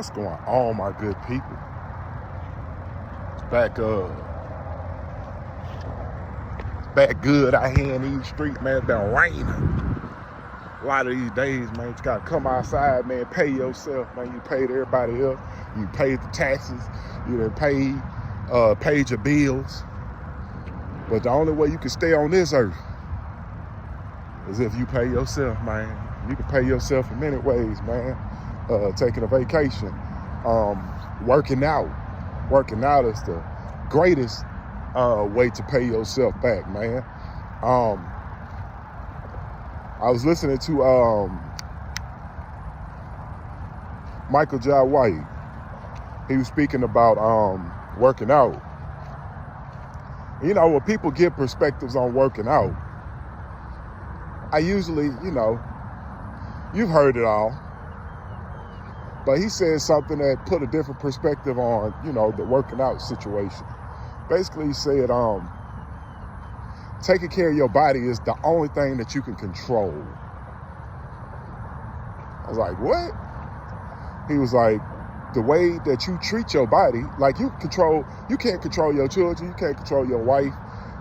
What's going on, my good people? It's back good out here in these streets, man. It's been raining a lot of these days, man. You gotta come outside, man. Pay yourself, man. You paid everybody else. You paid the taxes. You done paid your bills. But the only way you can stay on this earth is if you pay yourself, man. You can pay yourself in many ways, man. Taking a vacation, working out. Working out is the greatest way to pay yourself back, man. I was listening to Michael Jai White. He was speaking about working out. You know, when people give perspectives on working out, I usually, you've heard it all. But he said something that put a different perspective on, the working out situation. Basically, he said, taking care of your body is the only thing that you can control. I was like, what? He was like, the way that you treat your body, like you can't control your children, you can't control your wife,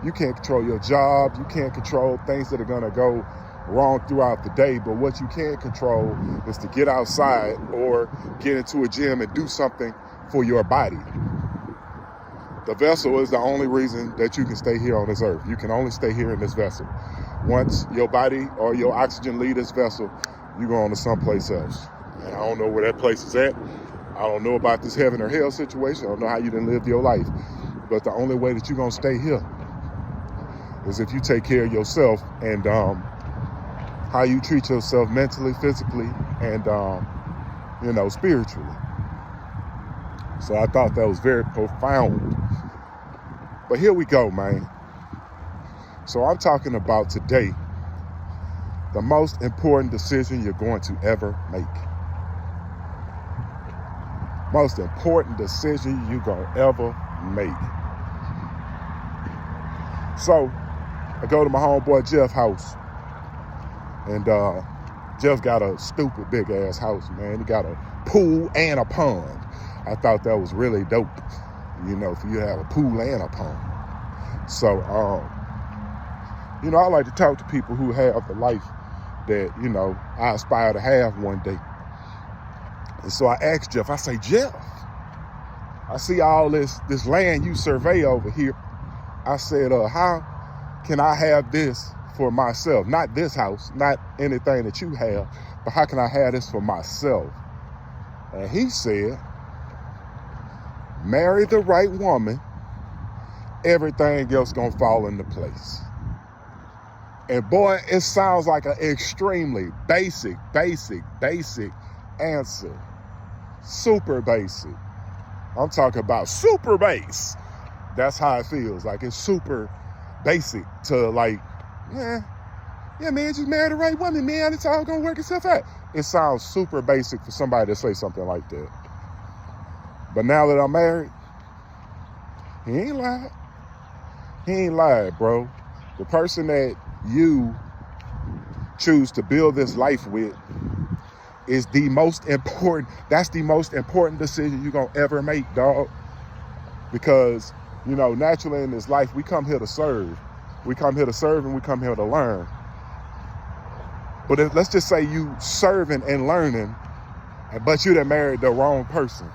you can't control your job, you can't control things that are gonna go wrong throughout the day, but what you can control is to get outside or get into a gym and do something for your body. The vessel is the only reason that you can stay here on this earth. You can only stay here in this vessel. Once your body or your oxygen leave this vessel, you go on to someplace else. And I don't know where that place is at. I don't know about this heaven or hell situation. I don't know how you done lived your life. But the only way that you're gonna stay here is if you take care of yourself and how you treat yourself mentally, physically, and spiritually. So I thought that was very profound. But here we go, man. So I'm talking about today, the most important decision you're going to ever make. Most important decision you're gonna ever make. So I go to my homeboy Jeff house. And Jeff got a stupid big ass house, man. He got a pool and a pond. I thought that was really dope, for you to have a pool and a pond. So, I like to talk to people who have the life that, I aspire to have one day. And so I asked Jeff, I say, Jeff, I see all this land you survey over here. I said, how can I have this for myself? Not this house, not anything that you have, but how can I have this for myself? And he said, marry the right woman, everything else gonna fall into place. And boy, it sounds like an extremely basic answer. Super basic. I'm talking about super base. That's how it feels. Like it's super basic to yeah, man, just marry the right woman, man. It's all gonna work itself out. It sounds super basic for somebody to say something like that. But now that I'm married, he ain't lied. He ain't lied, bro. The person that you choose to build this life with is the most important. That's the most important decision you're gonna ever make, dog. Because, naturally in this life, we come here to serve. We come here to serve and we come here to learn. But let's just say you serving and learning, but you done married the wrong person.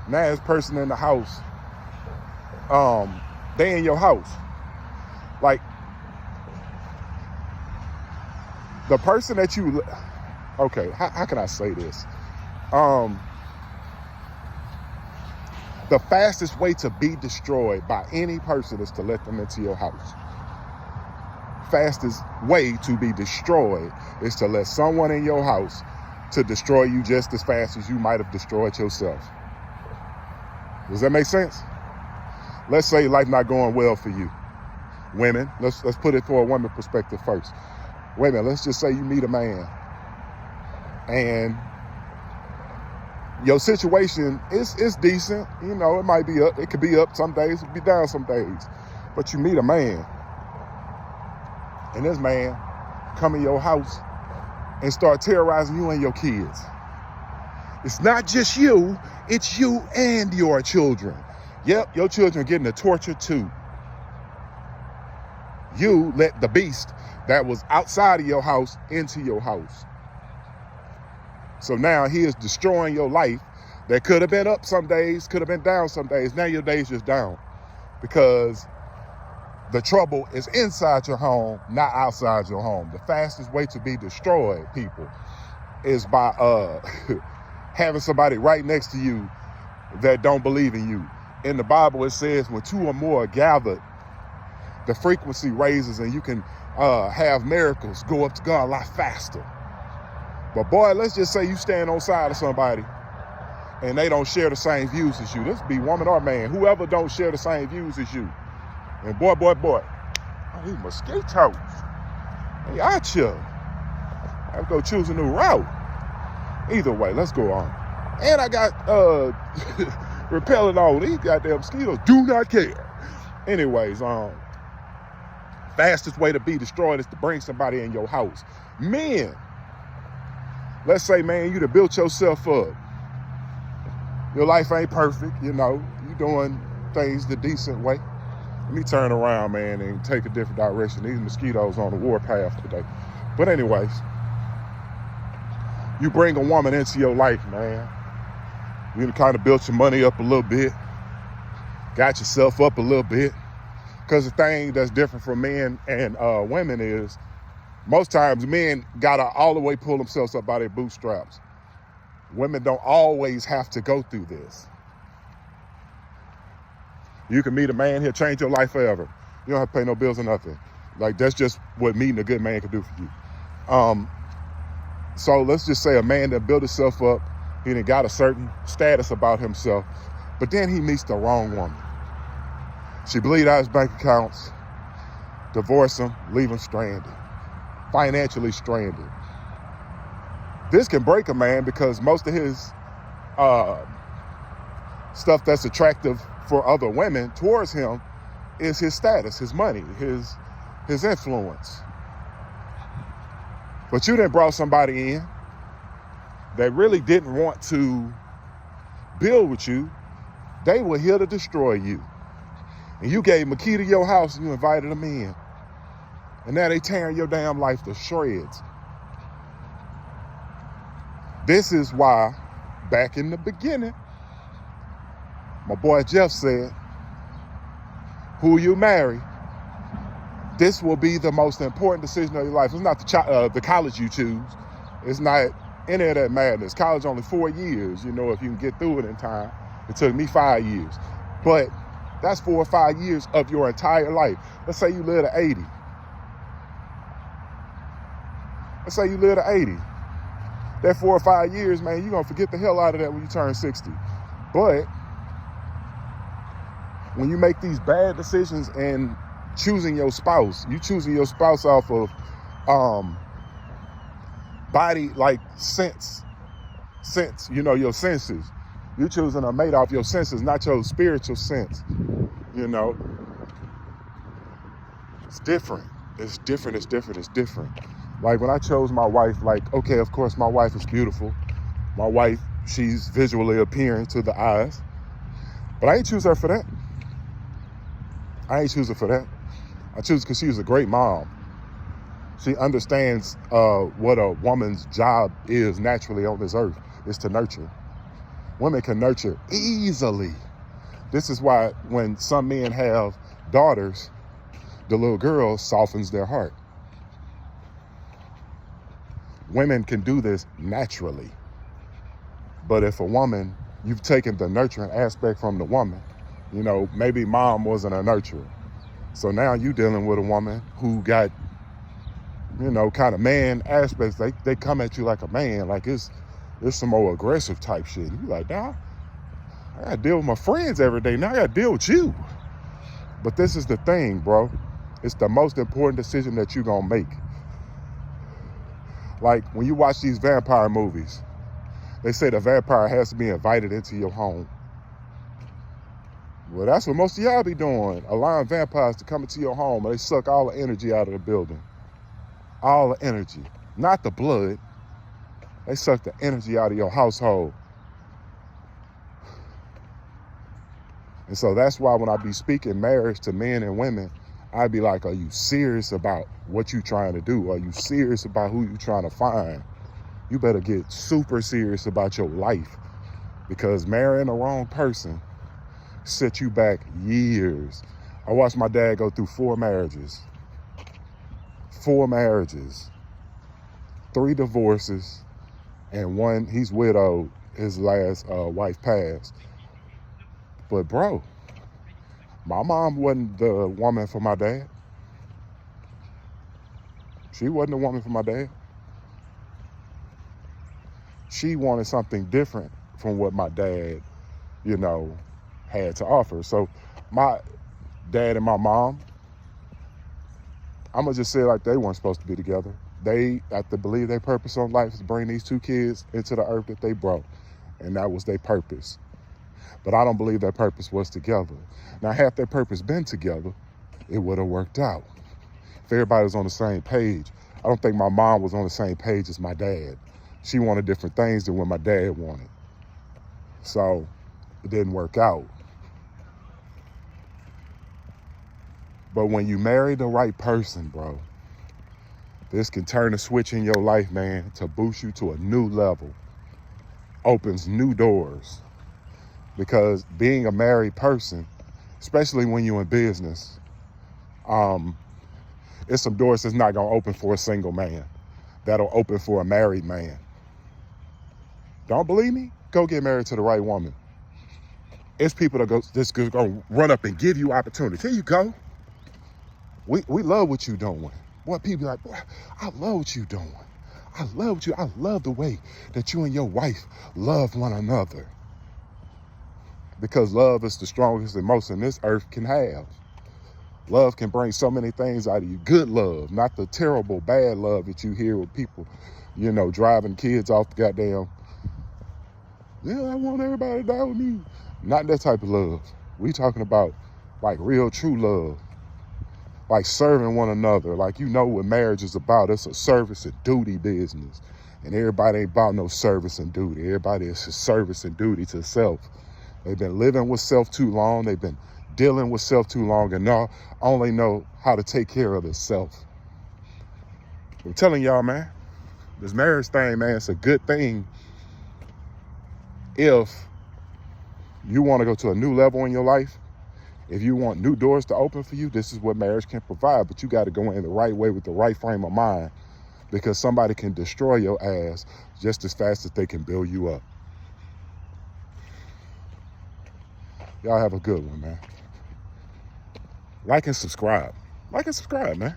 Now this person in the house, they in your house. Like, the person that you, okay, how can I say this? The fastest way to be destroyed by any person is to let them into your house. Fastest way to be destroyed is to let someone in your house to destroy you just as fast as you might have destroyed yourself. Does that make sense? Let's say life not going well for you. Women, let's put it for a woman perspective first. Women, let's just say you meet a man and your situation is decent. It might be up. It could be up some days, it could be down some days. But you meet a man, and this man come in your house and start terrorizing you and your kids. It's not just you, it's you and your children. Yep, your children are getting the torture too. You let the beast that was outside of your house into your house. So now he is destroying your life that could have been up some days, could have been down some days. Now your day's just down because the trouble is inside your home, not outside your home. The fastest way to be destroyed, people, is by having somebody right next to you that don't believe in you. In the Bible, it says when two or more are gathered, the frequency raises and you can have miracles go up to God a lot faster. But boy, let's just say you stand on side of somebody and they don't share the same views as you. This be woman or man, whoever don't share the same views as you. And boy, oh, these mosquitoes. They out you. I have to go choose a new route. Either way, let's go on. And I got repelling all these goddamn mosquitoes. Do not care. Anyways, fastest way to be destroyed is to bring somebody in your house. Men, let's say, man, you done built yourself up. Your life ain't perfect, you know. You doing things the decent way. Let me turn around, man, and take a different direction. These mosquitoes on the warpath today. But anyways, you bring a woman into your life, man. You kind of built your money up a little bit. Got yourself up a little bit. Because the thing that's different from men and women is most times men gotta all the way pull themselves up by their bootstraps. Women don't always have to go through this. You can meet a man, he'll change your life forever. You don't have to pay no bills or nothing. Like, that's just what meeting a good man can do for you. So let's just say a man that built himself up, he done got a certain status about himself, but then he meets the wrong woman. She bleed out his bank accounts, divorce him, leave him stranded, financially stranded. This can break a man because most of his stuff that's attractive for other women towards him is his status, his money, his influence. But you then brought somebody in that really didn't want to build with you. They were here to destroy you. And you gave them a key to your house and you invited them in. And now they tearing your damn life to shreds. This is why, back in the beginning, my boy Jeff said, who you marry, this will be the most important decision of your life. It's not the college you choose. It's not any of that madness. College only 4 years, you know, if you can get through it in time. It took me 5 years. But that's 4 or 5 years of your entire life. Let's say you live to 80. Let's say you live to 80. That 4 or 5 years, man, you're going to forget the hell out of that when you turn 60. But when you make these bad decisions and choosing your spouse, you choosing your spouse off of body, like sense, you know, your senses. You choosing a mate off your senses, not your spiritual sense, you know. It's different. It's different. Like when I chose my wife, like, okay, of course my wife is beautiful. My wife, she's visually appealing to the eyes. But I ain't choose her for that. I choose because she was a great mom. She understands what a woman's job is naturally on this earth, is to nurture. Women can nurture easily. This is why when some men have daughters, the little girl softens their heart. Women can do this naturally. But if a woman, you've taken the nurturing aspect from the woman, you know, maybe mom wasn't a nurturer. So now you dealing with a woman who got, you know, kind of man aspects. They come at you like a man, like it's some more aggressive type shit. You like, nah, I gotta deal with my friends every day. Now I gotta deal with you. But this is the thing, bro. It's the most important decision that you're gonna make. Like when you watch these vampire movies, they say the vampire has to be invited into your home. Well, that's what most of y'all be doing, allowing vampires to come into your home and they suck all the energy out of the building. All the energy, not the blood. They suck the energy out of your household. And so that's why when I be speaking marriage to men and women, I'd be like, are you serious about what you trying to do? Are you serious about who you trying to find? You better get super serious about your life, because marrying the wrong person set you back years. I watched my dad go through 4 marriages, 3 divorces, and 1, he's widowed. His last wife passed. But bro, my mom wasn't the woman for my dad. She wasn't the woman for my dad. She wanted something different from what my dad, had to offer. So my dad and my mom, I'm gonna just say it like they weren't supposed to be together. They have to believe their purpose on life is to bring these 2 kids into the earth that they brought. And that was their purpose. But I don't believe their purpose was together. Now, had their purpose been together, it would have worked out. If everybody was on the same page. I don't think my mom was on the same page as my dad. She wanted different things than what my dad wanted. So it didn't work out. But when you marry the right person, bro, this can turn a switch in your life, man, to boost you to a new level. Opens new doors. Because being a married person, especially when you're in business, it's some doors that's not gonna open for a single man. That'll open for a married man. Don't believe me? Go get married to the right woman. It's people that just gonna run up and give you opportunities. Here you go. We love what you doing. What people like, boy, I love what you doing. I love the way that you and your wife love one another. Because love is the strongest emotion this earth can have. Love can bring so many things out of you. Good love, not the terrible, bad love that you hear with people, driving kids off the goddamn, I want everybody to die with me. Not that type of love. We talking about like real, true love. Like serving one another. Like what marriage is about. It's a service and duty business. And everybody ain't about no service and duty. Everybody is just service and duty to self. They've been living with self too long. They've been dealing with self too long, and now only know how to take care of themselves. I'm telling y'all, man, this marriage thing, man, it's a good thing if you want to go to a new level in your life. If you want new doors to open for you, this is what marriage can provide. But you got to go in the right way with the right frame of mind, because somebody can destroy your ass just as fast as they can build you up. Y'all have a good one, man. Like and subscribe. Man.